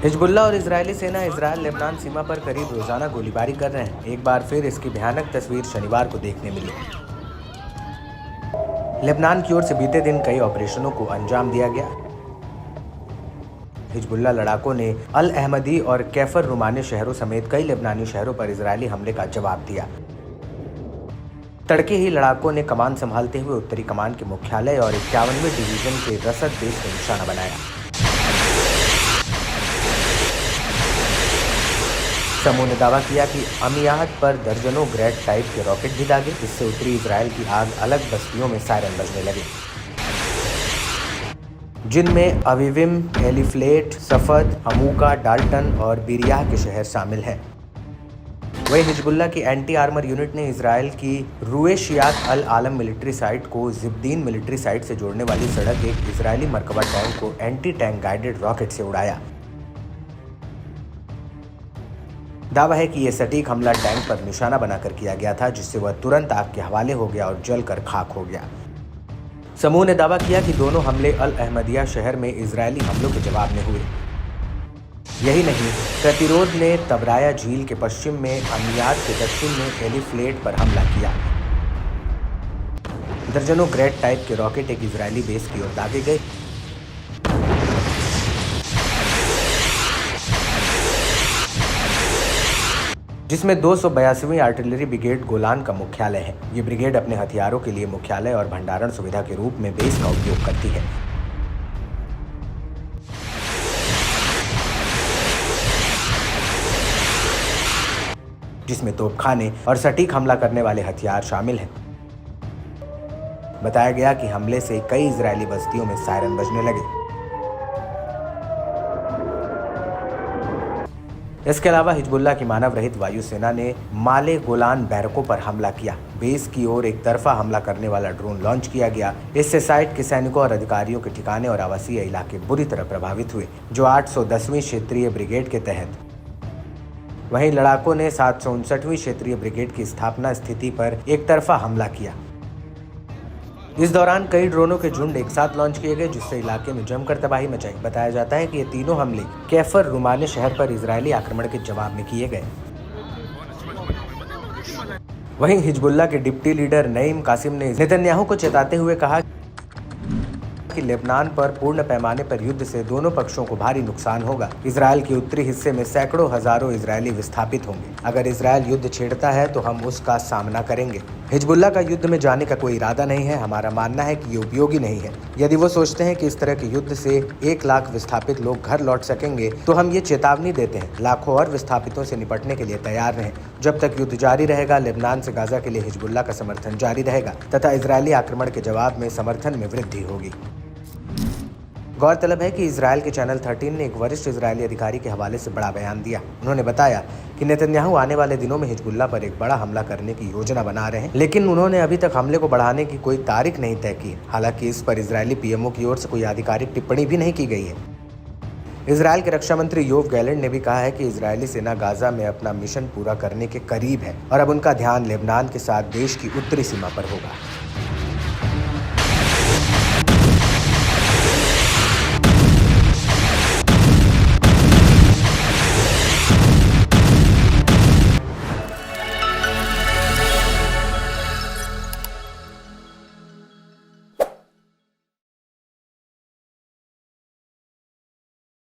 Hezbollah और Israeli सेना Israel Lebanon सीमा पर करीब रोजाना गोलीबारी कर रहे हैं। एक बार फिर इसकी भयानक तस्वीर शनिवार को देखने मिली। लेबनान की ओर से बीते दिन कई ऑपरेशनों को अंजाम दिया गया। हिजबुल्लाह लड़ाकों ने अल अहमदी और कैफर रुमानी शहरों समेत कई लेबनानी शहरों पर इजरायली हमले का जवाब दिया। तड़के ही लड़ाकों ने कमान संभालते हुए उत्तरी कमान के मुख्यालय और 51वें डिवीजन के रसद बेस को निशाना बनाया। समूह ने दावा किया कि अमियाद पर दर्जनों ग्रेड टाइप के रॉकेट भी दागे, जिससे उत्तरी इजरायल की आग अलग बस्तियों में सायरन बजने लगे, जिनमें अविविम, एलिफ्लेट, सफद, हमूका, डाल्टन और बिरियाह के शहर शामिल हैं। वहीं हिजबुल्लाह की एंटी आर्मर यूनिट ने इजरायल की रुएशियात अल आलम मिलिट्री साइट को जिब्दीन मिलिट्री साइट से जोड़ने वाली सड़क एक इजरायली मरकबा टैंक को एंटी टैंक गाइडेड रॉकेट से उड़ाया। दावा है कि यह सटीक हमला टैंक पर निशाना बनाकर किया गया था, जिससे वह तुरंत आग के हवाले हो गया और जलकर खाक हो गया। समूह ने दावा किया कि दोनों हमले अल अहमदिया शहर में इजरायली हमलों के जवाब में हुए। यही नहीं, प्रतिरोध ने तबराया झील के पश्चिम में अमियाद के दक्षिण में एलिफ्लेट पर हमला किया। दर्जनों ग्रेड टाइप के रॉकेट एक इजरायली बेस की ओर दागे गए, जिसमें 282वीं आर्टिलरी ब्रिगेड गोलान का मुख्यालय है। ये ब्रिगेड अपने हथियारों के लिए मुख्यालय और भंडारण सुविधा के रूप में बेस का उपयोग करती है। जिसमें तोपखाने और सटीक हमला करने वाले हथियार शामिल हैं। बताया गया कि हमले से कई इजरायली बस्तियों में सायरन बजने लगे। इसके अलावा हिजबुल्लाह की मानव रहित वायुसेना ने माले गोलान बैरकों पर हमला किया। बेस की ओर एक तरफा हमला करने वाला ड्रोन लॉन्च किया गया। इससे साइट के सैनिकों और अधिकारियों के ठिकाने और आवासीय इलाके बुरी तरह प्रभावित हुए, जो 810वीं क्षेत्रीय ब्रिगेड के तहत। वहीं लड़ाकों ने 759वीं क्षेत्रीय ब्रिगेड की स्थापना स्थिति पर एक तरफा हमला किया। इस दौरान कई ड्रोनों के झुंड एक साथ लॉन्च किए गए, जिससे इलाके में जमकर तबाही मचाई। बताया जाता है कि ये तीनों हमले कैफर रुमानी शहर पर इजरायली आक्रमण के जवाब में किए गए। वहीं हिजबुल्लाह के डिप्टी लीडर नईम कासिम ने नेतन्याहू को चेताते हुए कहा कि लेबनान पर पूर्ण पैमाने पर युद्ध से दोनों पक्षों को भारी नुकसान होगा। इजरायल के उत्तरी हिस्से में सैकड़ों हजारों इजरायली विस्थापित होंगे। अगर इजरायल युद्ध छेड़ता है तो हम उसका सामना करेंगे। हिजबुल्लाह का युद्ध में जाने का कोई इरादा नहीं है। हमारा मानना है कि ये उपयोगी नहीं है। यदि वो सोचते हैं कि इस तरह के युद्ध से 1 लाख विस्थापित लोग घर लौट सकेंगे, तो हम ये चेतावनी देते हैं, लाखों और विस्थापितों से निपटने के लिए तैयार रहें। जब तक युद्ध जारी रहेगा, लेबनान से गाजा के लिए हिजबुल्लाह का समर्थन जारी रहेगा तथा इजरायली आक्रमण के जवाब में समर्थन में वृद्धि होगी। गौरतलब है कि इजरायल के चैनल 13 ने एक वरिष्ठ इजरायली अधिकारी के हवाले से बड़ा बयान दिया। उन्होंने बताया कि नेतन्याहू आने वाले दिनों में हिजबुल्लाह पर एक बड़ा हमला करने की योजना बना रहे हैं, लेकिन उन्होंने अभी तक हमले को बढ़ाने की कोई तारीख नहीं तय की। हालांकि इस पर इजरायली पीएमओ की ओर से कोई आधिकारिक टिप्पणी भी नहीं की गई है। इजरायल के रक्षा मंत्री योव गैलेंट ने भी कहा है कि इजरायली सेना गाजा में अपना मिशन पूरा करने के करीब है और अब उनका ध्यान लेबनान के साथ देश की उत्तरी सीमा पर होगा।